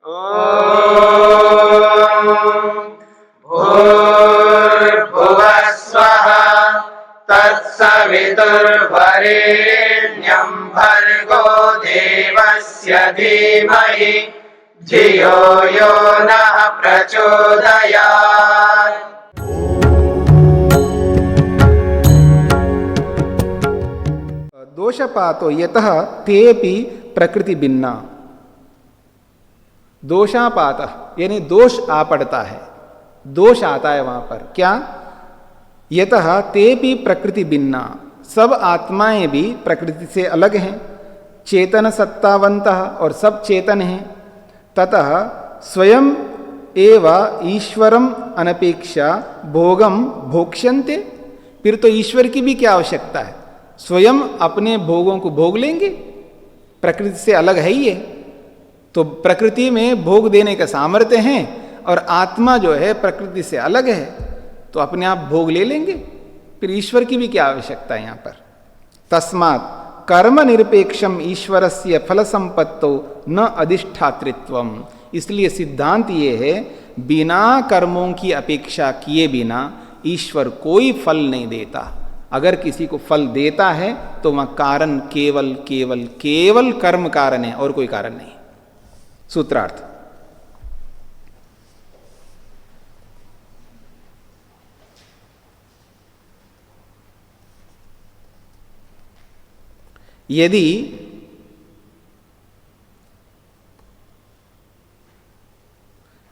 भूर्भुवः स्वः तत्सवितुर्वरेण्यं भर्गो देवस्य धीमहि धियो यो नः प्रचोदयात्। दोषपातो यतः तेपि प्रकृति भिन्ना। दोषापात यानी दोष आ पड़ता है, दोष आता है वहां पर। क्या? यतः तेपि प्रकृति भिन्ना, सब आत्माएं भी प्रकृति से अलग हैं। चेतन सत्तावंतः और सब चेतन हैं। ततः स्वयं एव ईश्वरम अनपेक्षा भोगम भोक्ष्यन्ते। फिर तो ईश्वर की भी क्या आवश्यकता है, स्वयं अपने भोगों को भोग लेंगे, प्रकृति से अलग है ही है। तो प्रकृति में भोग देने का सामर्थ्य है और आत्मा जो है प्रकृति से अलग है, तो अपने आप भोग ले लेंगे। फिर ईश्वर की भी क्या आवश्यकता है यहाँ पर। तस्मात् कर्म निरपेक्षम ईश्वरस्य फल संपत्तो न अधिष्ठातृत्वम। इसलिए सिद्धांत ये है, बिना कर्मों की अपेक्षा किए बिना ईश्वर कोई फल नहीं देता। अगर किसी को फल देता है तो वह कारण केवल केवल केवल कर्म कारण है और कोई कारण नहीं। सूत्रार्थ।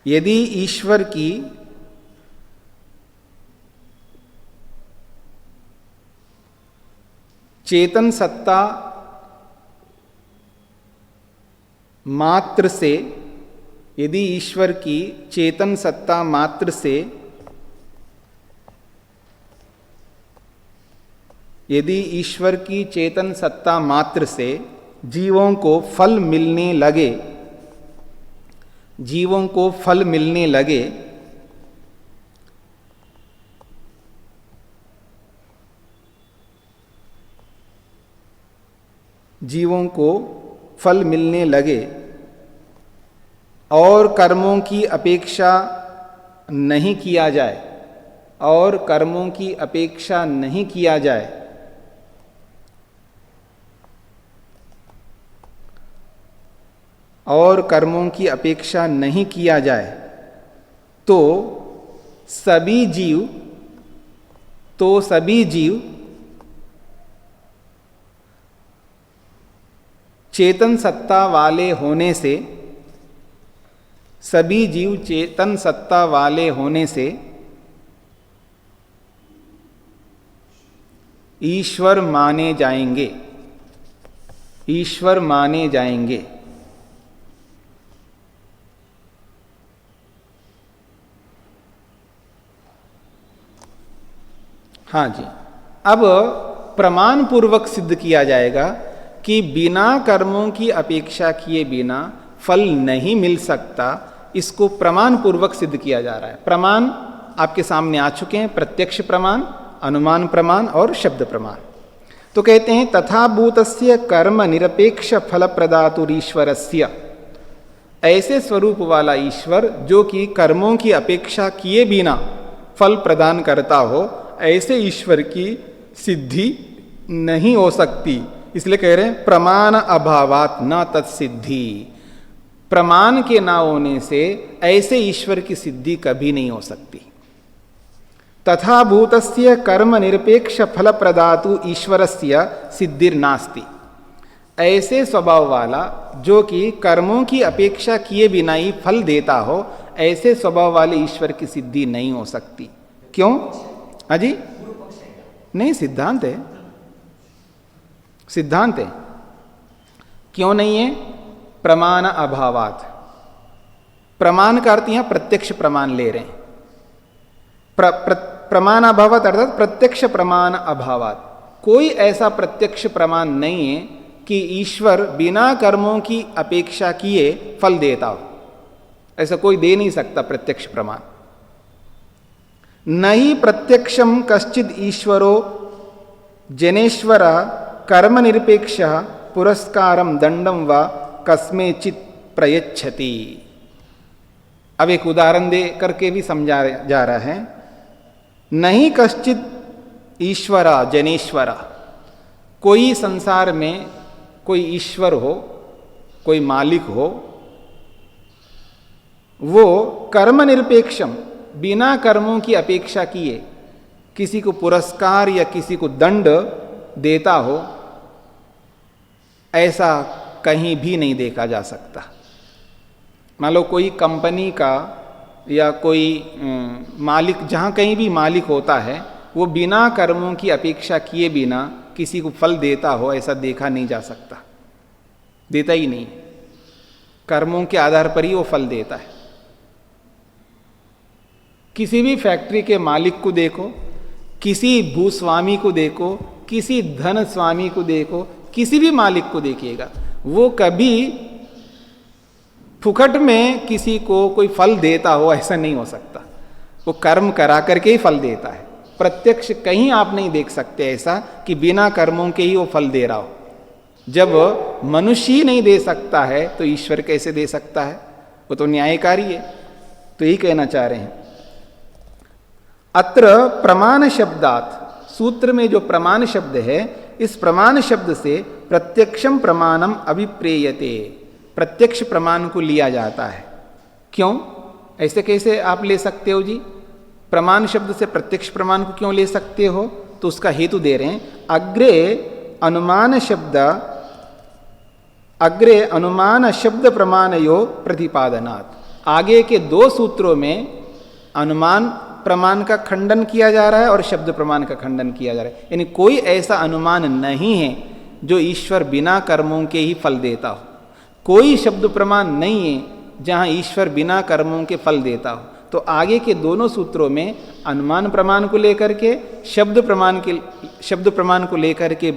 यदि ईश्वर की चेतन सत्ता मात्र से, यदि ईश्वर की चेतन सत्ता मात्र से, यदि ईश्वर की चेतन सत्ता मात्र से जीवों को फल मिलने लगे, जीवों को फल मिलने लगे, जीवों को फल मिलने लगे और कर्मों की अपेक्षा नहीं किया जाए, और कर्मों की अपेक्षा नहीं किया जाए, और कर्मों की अपेक्षा नहीं किया जाए, तो सभी जीव चेतन सत्ता वाले होने से, सभी जीव चेतन सत्ता वाले होने से ईश्वर माने जाएंगे, ईश्वर माने जाएंगे। हाँ जी, अब प्रमाण पूर्वक सिद्ध किया जाएगा कि बिना कर्मों की अपेक्षा किए बिना फल नहीं मिल सकता। इसको प्रमाण पूर्वक सिद्ध किया जा रहा है। प्रमाण आपके सामने आ चुके हैं, प्रत्यक्ष प्रमाण, अनुमान प्रमाण और शब्द प्रमाण। तो कहते हैं तथा भूतस्य कर्म निरपेक्ष फल प्रदातुरीश्वरस्य। ऐसे स्वरूप वाला ईश्वर जो कि कर्मों की अपेक्षा किए बिना फल प्रदान करता हो, ऐसे ईश्वर की सिद्धि नहीं हो सकती। इसलिए कह रहे हैं प्रमाण अभावात न तत्सिद्धि। प्रमाण के ना होने से ऐसे ईश्वर की सिद्धि कभी नहीं हो सकती। तथा भूतस्य कर्म निरपेक्ष फल प्रदातु ईश्वरस्य सिद्धिर्नास्ति। ऐसे स्वभाव वाला जो कि कर्मों की अपेक्षा किए बिना ही फल देता हो, ऐसे स्वभाव वाले ईश्वर की सिद्धि नहीं हो सकती। क्यों? अजी नहीं, सिद्धांत है, सिद्धांत है। क्यों नहीं है? प्रमाण अभावात। प्रमाण का अर्थ यहां प्रत्यक्ष प्रमाण ले रहे हैं। प्रमाण अभावात अर्थात प्रत्यक्ष प्रमाण अभावात। कोई ऐसा प्रत्यक्ष प्रमाण नहीं है कि ईश्वर बिना कर्मों की अपेक्षा किए फल देता हो। ऐसा कोई दे नहीं सकता प्रत्यक्ष प्रमाण। नहीं प्रत्यक्षम कश्चिद ईश्वरो जनेश्वर कर्म निरपेक्ष पुरस्कारम दंडम व कस्मेचित प्रयच्छति। अब एक उदाहरण दे करके भी समझा जा रहा है। नहीं कश्चित ईश्वरा जनेश्वरा, कोई संसार में कोई ईश्वर हो, कोई मालिक हो, वो कर्म निरपेक्षम, बिना कर्मों की अपेक्षा किए किसी को पुरस्कार या किसी को दंड देता हो, ऐसा कहीं भी नहीं देखा जा सकता। मान लो कोई कंपनी का या कोई मालिक, जहाँ कहीं भी मालिक होता है, वो बिना कर्मों की अपेक्षा किए बिना किसी को फल देता हो, ऐसा देखा नहीं जा सकता, देता ही नहीं। कर्मों के आधार पर ही वो फल देता है। किसी भी फैक्ट्री के मालिक को देखो, किसी भूस्वामी को देखो, किसी धन स्वामी को देखो, किसी भी मालिक को देखिएगा, वो कभी फुकट में किसी को कोई फल देता हो, ऐसा नहीं हो सकता। वो कर्म करा करके ही फल देता है। प्रत्यक्ष कहीं आप नहीं देख सकते ऐसा कि बिना कर्मों के ही वो फल दे रहा हो। जब मनुष्य ही नहीं दे सकता है तो ईश्वर कैसे दे सकता है? वो तो न्यायकारी है। तो यही कहना चाह रहे हैं। अत्र प्रमाण शब्दात, सूत्र में जो प्रमाण शब्द है, इस प्रमाण शब्द से प्रत्यक्षम प्रमाणम अभिप्रेयते, प्रत्यक्ष प्रमाण को लिया जाता है। क्यों? ऐसे कैसे आप ले सकते हो जी? प्रमाण शब्द से प्रत्यक्ष प्रमाण को क्यों ले सकते हो? तो उसका हेतु दे रहे हैं। अग्रे अनुमान शब्द प्रमाणयो प्रतिपादनात्, आगे के दो सूत्रों में अनुमान प्रमाण का खंडन किया जा रहा है और शब्द प्रमाण का खंडन किया जा रहा है। यानी कोई ऐसा अनुमान नहीं है जो ईश्वर बिना कर्मों के ही फल देता हो। कोई शब्द प्रमाण नहीं है जहाँ ईश्वर बिना कर्मों के फल देता हो। तो आगे के दोनों सूत्रों में अनुमान प्रमाण को लेकर के शब्द प्रमाण को लेकर के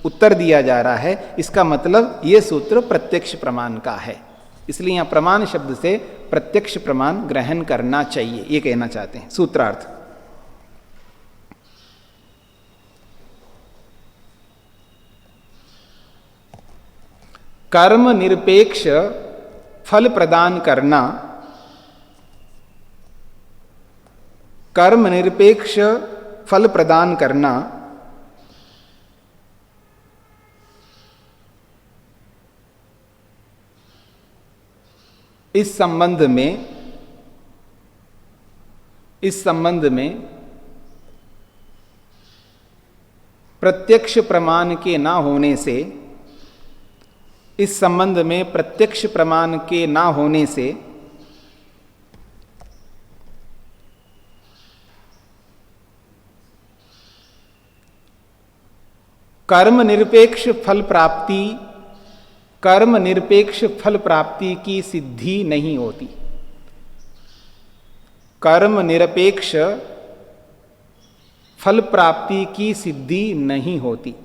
उत्तर दिया जा रहा है। इसका मतलब ये सूत्र प्रत्यक्ष प्रमाण का है, इसलिए यहाँ प्रमाण शब्द से प्रत्यक्ष प्रमाण ग्रहण करना चाहिए, ये कहना चाहते हैं। सूत्रार्थ, कर्म निरपेक्ष फल प्रदान करना, कर्म निरपेक्ष फल प्रदान करना इस संबंध में प्रत्यक्ष प्रमाण के ना होने से, इस संबंध में प्रत्यक्ष प्रमाण के ना होने से कर्म निरपेक्ष फल प्राप्ति की सिद्धि नहीं होती। कर्म निरपेक्ष फल प्राप्ति की सिद्धि नहीं होती।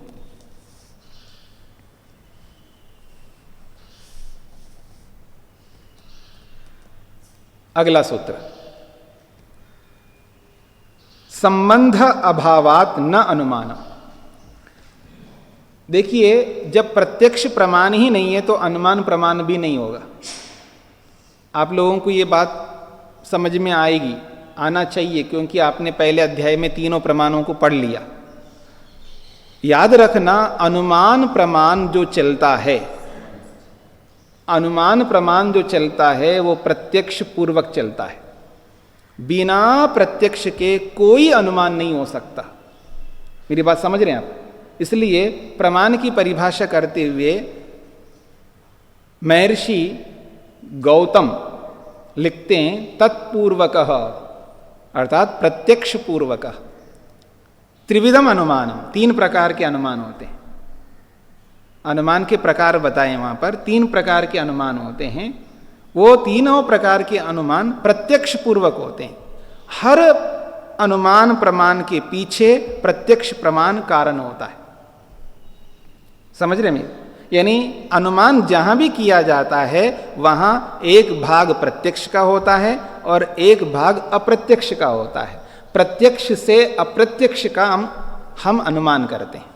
अगला सूत्र, संबंध अभावात न अनुमान। देखिए, जब प्रत्यक्ष प्रमाण ही नहीं है तो अनुमान प्रमाण भी नहीं होगा। आप लोगों को ये बात समझ में आएगी, आना चाहिए, क्योंकि आपने पहले अध्याय में तीनों प्रमाणों को पढ़ लिया। याद रखना, अनुमान प्रमाण जो चलता है, अनुमान प्रमाण जो चलता है वो प्रत्यक्ष पूर्वक चलता है। बिना प्रत्यक्ष के कोई अनुमान नहीं हो सकता। मेरी बात समझ रहे हैं आप? इसलिए प्रमाण की परिभाषा करते हुए महर्षि गौतम लिखते हैं तत्पूर्वक, अर्थात प्रत्यक्ष पूर्वक त्रिविधम अनुमानम, तीन प्रकार के अनुमान होते हैं। अनुमान के प्रकार बताए वहां पर, तीन प्रकार के अनुमान होते हैं। वो तीनों प्रकार के अनुमान प्रत्यक्ष पूर्वक होते हैं। हर अनुमान प्रमाण के पीछे प्रत्यक्ष प्रमाण कारण होता है। समझ रहे हैं? यानी अनुमान जहां भी किया जाता है वहां एक भाग प्रत्यक्ष का होता है और एक भाग अप्रत्यक्ष का होता है। प्रत्यक्ष से अप्रत्यक्ष का हम अनुमान करते हैं।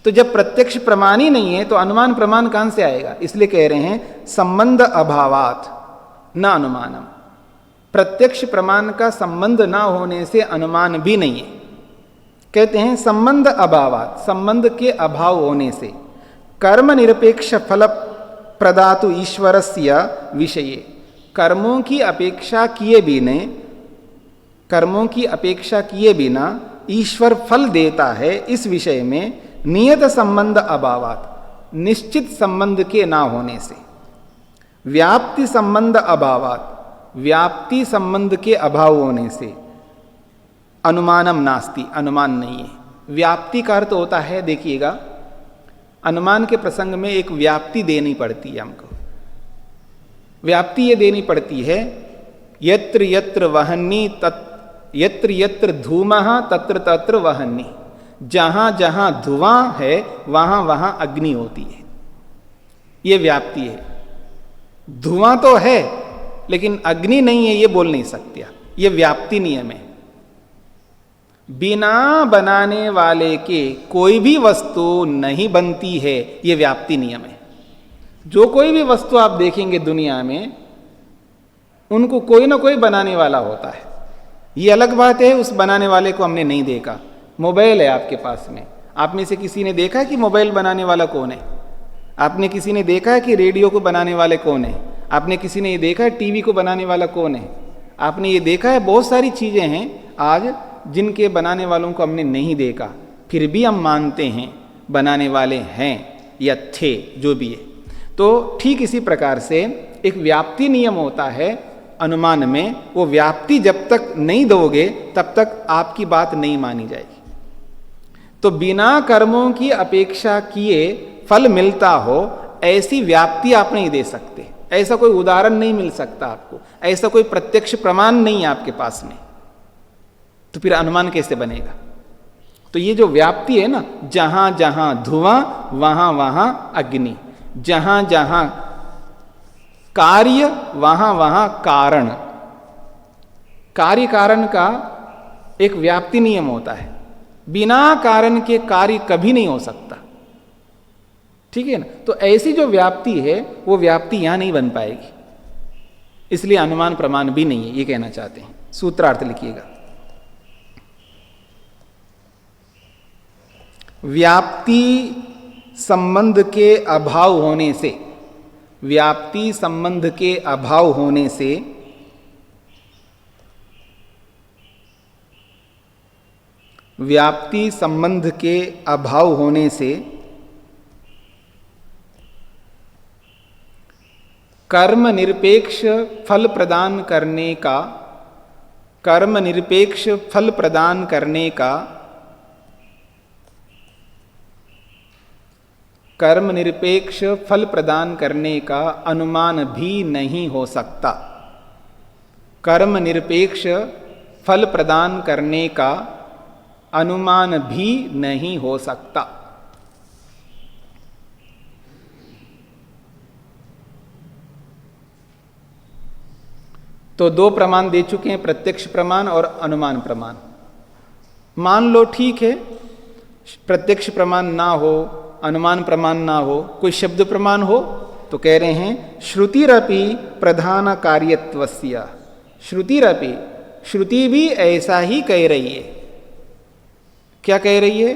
तो जब प्रत्यक्ष प्रमाण ही नहीं है तो अनुमान प्रमाण कहां से आएगा? इसलिए कह रहे हैं संबंध अभावात न अनुमानम। प्रत्यक्ष प्रमाण का संबंध ना होने से अनुमान भी नहीं है। कहते हैं संबंध अभावात, संबंध के अभाव होने से कर्म निरपेक्ष फल प्रदातु ईश्वरस्य विषये, कर्मों की अपेक्षा किए बिना ईश्वर फल देता है इस विषय में नियत संबंध अभावात, निश्चित संबंध के ना होने से, व्याप्ति संबंध अभावात, व्याप्ति संबंध के अभाव होने से अनुमानम नास्ति, अनुमान नहीं है। व्याप्ति का अर्थ होता है, देखिएगा अनुमान के प्रसंग में एक व्याप्ति देनी पड़ती है हमको। व्याप्ति ये देनी पड़ती है, यत्र यत्र वहन्नी यत्र यत्र धूमः तत्र तत्र वहन्नी, जहां जहां धुआं है वहां वहां अग्नि होती है। ये व्याप्ति है। धुआं तो है लेकिन अग्नि नहीं है, ये बोल नहीं सकते आप। ये व्याप्ति नियम है। बिना बनाने वाले के कोई भी वस्तु नहीं बनती है, ये व्याप्ति नियम है। जो कोई भी वस्तु आप देखेंगे दुनिया में, उनको कोई ना कोई बनाने वाला होता है। ये अलग बात है उस बनाने वाले को हमने नहीं देखा। मोबाइल है आपके पास में, आप में से किसी ने देखा कि मोबाइल बनाने वाला कौन है? आपने किसी ने देखा है कि रेडियो को बनाने वाले कौन है? आपने किसी ने ये देखा है टीवी को बनाने वाला कौन है? आपने ये देखा है बहुत सारी चीजें हैं आज जिनके बनाने वालों को हमने नहीं देखा, फिर भी हम मानते हैं बनाने वाले हैं या थे, जो भी है। तो ठीक इसी प्रकार से एक व्याप्ति नियम होता है अनुमान में। वो व्याप्ति जब तक नहीं दोगे तब तक आपकी बात नहीं मानी जाएगी। तो बिना कर्मों की अपेक्षा किए फल मिलता हो, ऐसी व्याप्ति आप नहीं दे सकते। ऐसा कोई उदाहरण नहीं मिल सकता आपको, ऐसा कोई प्रत्यक्ष प्रमाण नहीं है आपके पास में, तो फिर अनुमान कैसे बनेगा? तो ये जो व्याप्ति है ना, जहां जहां धुआं वहां वहां अग्नि, जहां जहां कार्य वहां वहां कारण, कार्य कारण का एक व्याप्ति नियम होता है। बिना कारण के कार्य कभी नहीं हो सकता, ठीक है ना? तो ऐसी जो व्याप्ति है वो व्याप्ति यहां नहीं बन पाएगी, इसलिए अनुमान प्रमाण भी नहीं है, ये कहना चाहते हैं। सूत्रार्थ लिखिएगा। व्याप्ति संबंध के अभाव होने से, व्याप्ति संबंध के अभाव होने से व्याप्ति संबंध के अभाव होने से कर्म निरपेक्ष फल प्रदान करने का, कर्म निरपेक्ष फल प्रदान करने का, कर्म निरपेक्ष फल प्रदान करने का अनुमान भी नहीं हो सकता। कर्म निरपेक्ष फल प्रदान करने का अनुमान भी नहीं हो सकता। तो दो प्रमाण दे चुके हैं, प्रत्यक्ष प्रमाण और अनुमान प्रमाण। मान लो ठीक है, प्रत्यक्ष प्रमाण ना हो, अनुमान प्रमाण ना हो, कोई शब्द प्रमाण हो, तो कह रहे हैं श्रुतिरपि प्रधान कार्यत्वस्य। श्रुतिरपि, श्रुति भी ऐसा ही कह रही है। क्या कह रही है?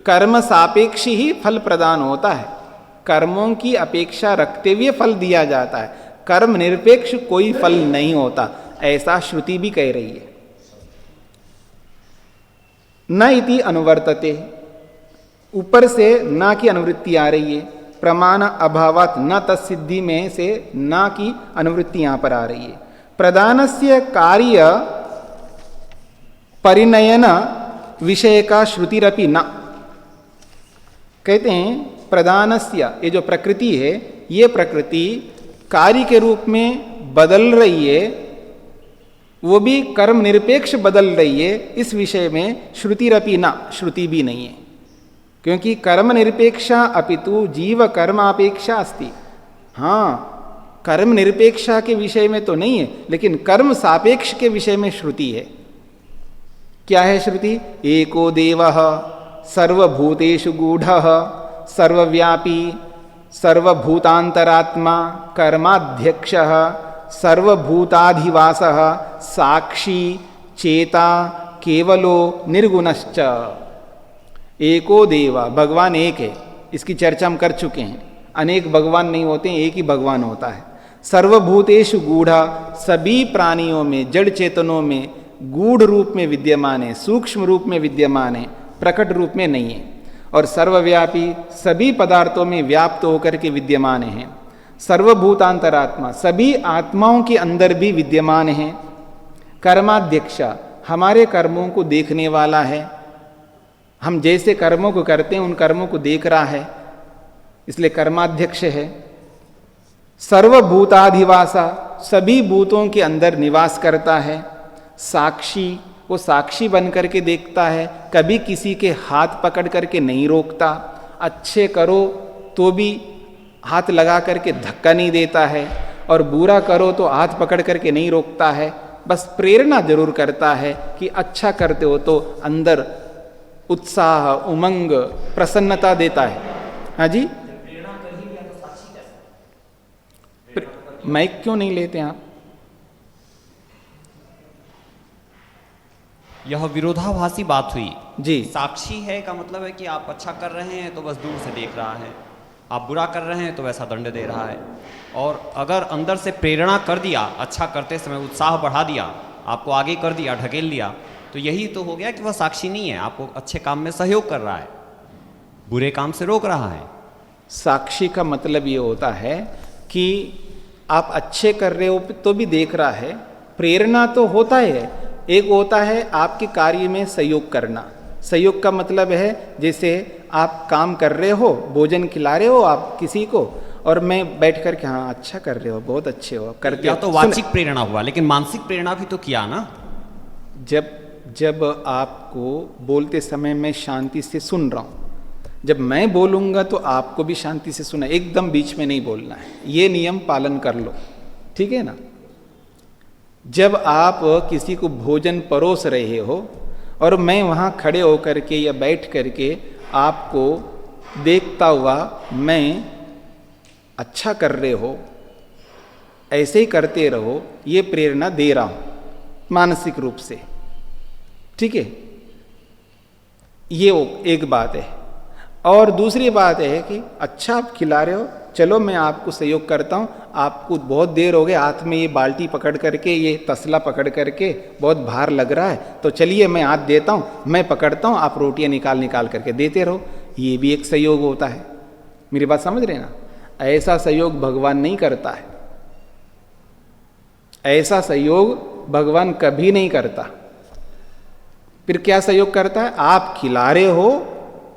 कर्म सापेक्ष ही फल प्रदान होता है, कर्मों की अपेक्षा रखते हुए फल दिया जाता है, कर्म निरपेक्ष कोई फल नहीं होता, ऐसा श्रुति भी कह रही है। न इति अनुवर्तते, ऊपर से ना की अनुवृत्ति आ रही है, प्रमाण अभावात न तत्सिद्धि में से ना की अनुवृत्ति यहां पर आ रही है। प्रदानस्य कार्य परिणयन विषय का श्रुतिरपि न, कहते हैं प्रदानस्य, ये जो प्रकृति है, ये प्रकृति कार्य के रूप में बदल रही है, वो भी कर्म निरपेक्ष बदल रही है, इस विषय में श्रुतिरपि न, श्रुति भी नहीं है। क्योंकि कर्म निरपेक्षा अपितु जीव कर्मापेक्षा अस्ति। हाँ, कर्म निरपेक्षा के विषय में तो नहीं है, लेकिन कर्म सापेक्ष के विषय में श्रुति है। क्या है श्रुति? एको देवः सर्वभूतेषु गूढ़ः सर्वव्यापी सर्वभूतांतरात्मा कर्माध्यक्षः सर्वभूताधिवासः साक्षी चेता केवलो निर्गुणश्च। एको देवा, भगवान एक है, इसकी चर्चा हम कर चुके हैं। अनेक भगवान नहीं होते, एक ही भगवान होता है। सर्वभूतेषु गूढ़ा, सभी प्राणियों में, जड़ चेतनों में गूढ़ रूप में विद्यमान है, सूक्ष्म रूप में विद्यमान है, प्रकट रूप में नहीं है। और सर्वव्यापी, सभी पदार्थों में व्याप्त होकर के विद्यमान है। सर्वभूतांतरात्मा, सभी आत्माओं के अंदर भी विद्यमान है। कर्माध्यक्ष, हमारे कर्मों को देखने वाला है। हम जैसे कर्मों को करते हैं उन कर्मों को देख रहा है, इसलिए कर्माध्यक्ष है। सर्वभूताधिवासा, सभी भूतों के अंदर निवास करता है। साक्षी, वो साक्षी बन करके देखता है, कभी किसी के हाथ पकड़ करके नहीं रोकता। अच्छे करो तो भी हाथ लगा करके धक्का नहीं देता है, और बुरा करो तो हाथ पकड़ करके नहीं रोकता है। बस प्रेरणा जरूर करता है कि अच्छा करते हो तो अंदर उत्साह, उमंग, प्रसन्नता देता है। हाँ जी, माइक क्यों नहीं लेते आप? यह विरोधाभासी बात हुई जी। साक्षी है का मतलब है कि आप अच्छा कर रहे हैं तो बस दूर से देख रहा है, आप बुरा कर रहे हैं तो वैसा दंड दे रहा है। और अगर अंदर से प्रेरणा कर दिया, अच्छा करते समय उत्साह बढ़ा दिया, आपको आगे कर दिया, ढकेल लिया, तो यही तो हो गया कि वह साक्षी नहीं है, आपको अच्छे काम में सहयोग कर रहा है, बुरे काम से रोक रहा है। साक्षी का मतलब ये होता है कि आप अच्छे कर रहे हो तो भी देख रहा है, प्रेरणा तो होता है। एक होता है आपके कार्य में सहयोग करना। सहयोग का मतलब है जैसे आप काम कर रहे हो, भोजन खिला रहे हो आप किसी को, और मैं बैठ कर के हाँ अच्छा कर रहे हो, बहुत अच्छे हो करते या हो। तो वाचिक प्रेरणा हुआ, लेकिन मानसिक प्रेरणा भी तो किया ना। जब आपको बोलते समय मैं शांति से सुन रहा हूँ, जब मैं बोलूँगा तो आपको भी शांति से सुना, एकदम बीच में नहीं बोलना है, ये नियम पालन कर लो, ठीक है ना। जब आप किसी को भोजन परोस रहे हो और मैं वहाँ खड़े होकर के या बैठ करके आपको देखता हुआ मैं अच्छा कर रहे हो, ऐसे ही करते रहो, ये प्रेरणा दे रहा हूँ मानसिक रूप से, ठीक है। ये एक बात है। और दूसरी बात है कि अच्छा आप खिला रहे हो, चलो मैं आपको सहयोग करता हूँ, आपको बहुत देर हो गए हाथ में ये बाल्टी पकड़ करके, ये तसला पकड़ करके बहुत भार लग रहा है, तो चलिए मैं हाथ देता हूँ, मैं पकड़ता हूँ, आप रोटियाँ निकाल करके देते रहो। ये भी एक सहयोग होता है। मेरी बात समझ रहे ना। ऐसा सहयोग भगवान नहीं करता है, ऐसा सहयोग भगवान कभी नहीं करता। फिर क्या सहयोग करता है? आप खिला रहे हो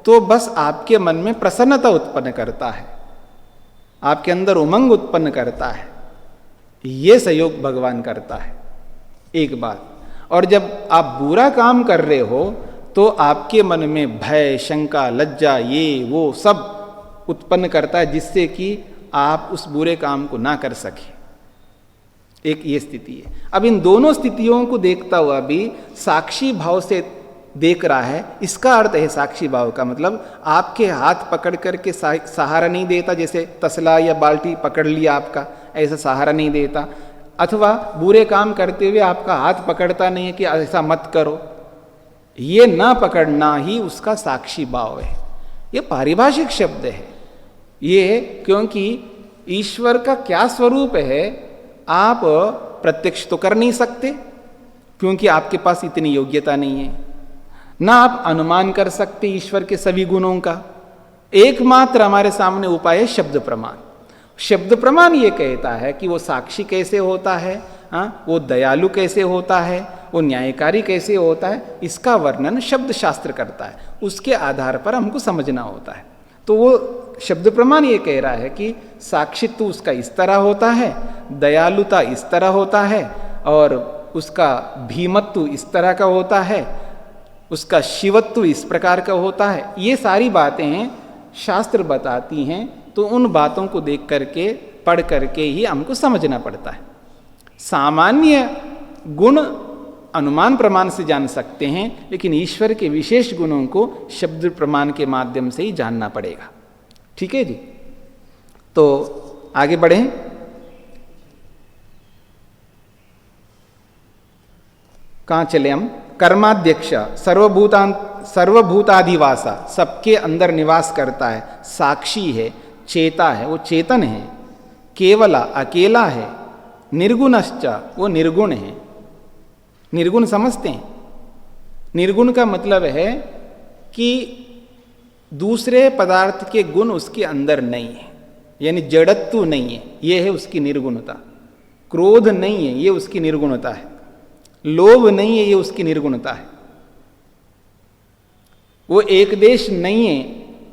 तो बस आपके मन में प्रसन्नता उत्पन्न करता है, आपके अंदर उमंग उत्पन्न करता है, ये सहयोग भगवान करता है, एक बात। और जब आप बुरा काम कर रहे हो तो आपके मन में भय, शंका, लज्जा, ये वो सब उत्पन्न करता है, जिससे कि आप उस बुरे काम को ना कर सके। एक ये स्थिति है। अब इन दोनों स्थितियों को देखता हुआ भी साक्षी भाव से देख रहा है, इसका अर्थ है साक्षी भाव का मतलब आपके हाथ पकड़ करके सहारा नहीं देता, जैसे तसला या बाल्टी पकड़ लिया आपका, ऐसा सहारा नहीं देता। अथवा बुरे काम करते हुए आपका हाथ पकड़ता नहीं है कि ऐसा मत करो, ये ना पकड़ना ही उसका साक्षी भाव है। ये पारिभाषिक शब्द है ये, क्योंकि ईश्वर का क्या स्वरूप है आप प्रत्यक्ष तो कर नहीं सकते, क्योंकि आपके पास इतनी योग्यता नहीं है, ना आप अनुमान कर सकते ईश्वर के सभी गुणों का। एकमात्र हमारे सामने उपाय है शब्द प्रमाण। शब्द प्रमाण ये कहता है कि वो साक्षी कैसे होता है, हाँ, वो दयालु कैसे होता है, वो न्यायकारी कैसे होता है, इसका वर्णन शब्द शास्त्र करता है, उसके आधार पर हमको समझना होता है। तो वो शब्द प्रमाण ये कह रहा है कि साक्षित्व उसका इस तरह होता है, दयालुता इस तरह होता है, और उसका भीमत्व इस तरह का होता है, उसका शिवत्व इस प्रकार का होता है। ये सारी बातें शास्त्र बताती हैं, तो उन बातों को देख करके पढ़ करके ही हमको समझना पड़ता है। सामान्य गुण अनुमान प्रमाण से जान सकते हैं, लेकिन ईश्वर के विशेष गुणों को शब्द प्रमाण के माध्यम से ही जानना पड़ेगा। ठीक है जी, तो आगे बढ़ें। कहाँ चले हम? कर्माध्यक्ष, सर्वभूताधिवासा, सबके अंदर निवास करता है, साक्षी है, चेता है, वो चेतन है, केवला अकेला है, निर्गुणश्च, वो निर्गुण है। निर्गुण समझते हैं? निर्गुण का मतलब है कि दूसरे पदार्थ के गुण उसके अंदर नहीं है, यानी जड़त्व नहीं है, ये है उसकी निर्गुणता। क्रोध नहीं है, ये उसकी निर्गुणता है। लोभ नहीं है, ये उसकी निर्गुणता है। वो एक देश नहीं है,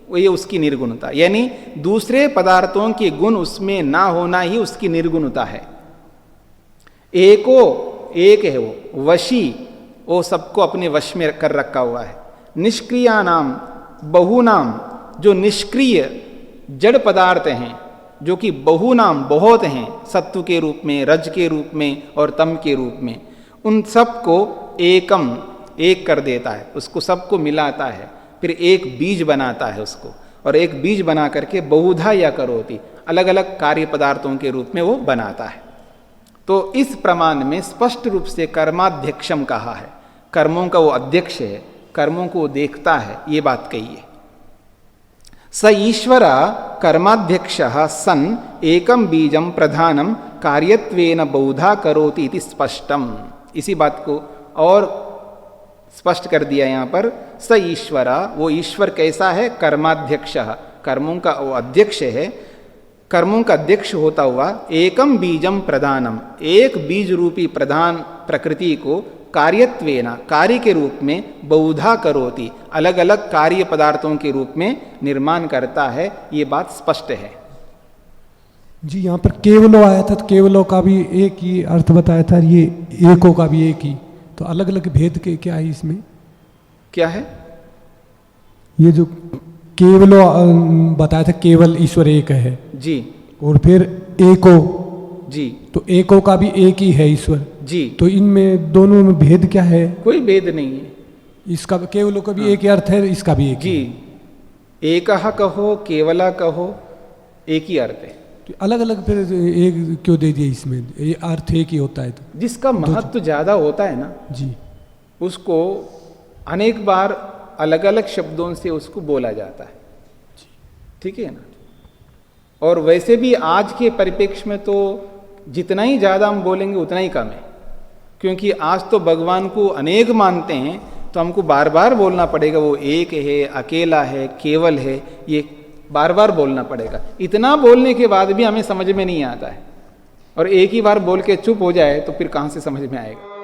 वो ये उसकी निर्गुणता, यानी दूसरे पदार्थों के गुण उसमें ना होना ही उसकी निर्गुणता है। एक है वो, वशी, वो सबको अपने वश में कर रखा हुआ है। निष्क्रियानाम बहुनाम, जो निष्क्रिय जड़ पदार्थ हैं, जो कि बहुनाम बहुत हैं, सत्व के रूप में, रज के रूप में और तम के रूप में, उन सबको एकम, एक कर देता है, उसको सबको मिलाता है, फिर एक बीज बनाता है उसको, और एक बीज बना करके बहुधा या करोति, अलग अलग कार्य पदार्थों के रूप में वो बनाता है। तो इस प्रमाण में स्पष्ट रूप से कर्माध्यक्षम कहा है, कर्मों का वो अध्यक्ष है, कर्मों को देखता है, ये बात कही है। स ईश्वर कर्माध्यक्षः सन एकम बीजम प्रधानम कार्यत्वेन बहुधा करोति इति स्पष्टम। इसी बात को और स्पष्ट कर दिया यहाँ पर। स ईश्वर, वो ईश्वर कैसा है? कर्माध्यक्षः, कर्मों का वो अध्यक्ष है, कर्मों का अध्यक्ष होता हुआ एकम बीजम प्रधानम, एक बीज रूपी प्रधान प्रकृति को कार्यत्वेन, कार्य के रूप में, बहुधा करोति, अलग अलग कार्य पदार्थों के रूप में निर्माण करता है, ये बात स्पष्ट है। जी, यहाँ पर केवलो आया था, तो केवलो का भी एक ही अर्थ बताया था, ये एको का भी एक ही, तो अलग अलग भेद के क्या है इसमें? क्या है ये जो केवलो बताया था, केवल ईश्वर एक है जी, और फिर एको जी, तो एको का भी एक ही है ईश्वर जी, तो इनमें दोनों में भेद क्या है? कोई भेद नहीं है। इसका केवलों का भी एक ही अर्थ है, इसका भी एक जी, एकह कहो, केवला कहो, एक ही अर्थ है। तो अलग अलग फिर एक क्यों दे दिया इसमें? ये अर्थ एक ही होता है तो जिसका महत्व ज्यादा होता है ना, जी, उसको अनेक बार अलग अलग शब्दों से उसको बोला जाता है, ठीक है ना। और वैसे भी आज के परिप्रेक्ष्य में तो जितना ही ज़्यादा हम बोलेंगे उतना ही कम है, क्योंकि आज तो भगवान को अनेक मानते हैं, तो हमको बार बार बोलना पड़ेगा वो एक है, अकेला है, केवल है, ये बार बार बोलना पड़ेगा। इतना बोलने के बाद भी हमें समझ में नहीं आता है, और एक ही बार बोल के चुप हो जाए तो फिर कहाँ से समझ में आएगा।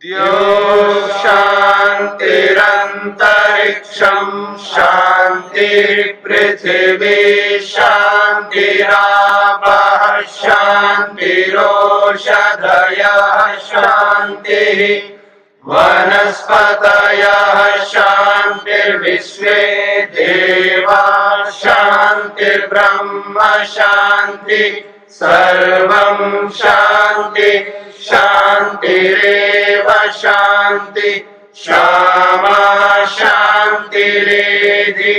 द्यो शान्तिरन्तरिक्षं शान्तिः पृथिवी शान्तिरापः शान्तिरोषधयः शान्तिः वनस्पतयः शान्तिर्विश्वे देवाः शान्तिर्ब्रह्म शान्तिः सर्वं शान्ति शान्तिरेव शान्ति, क्षमा शान्तिरेधि।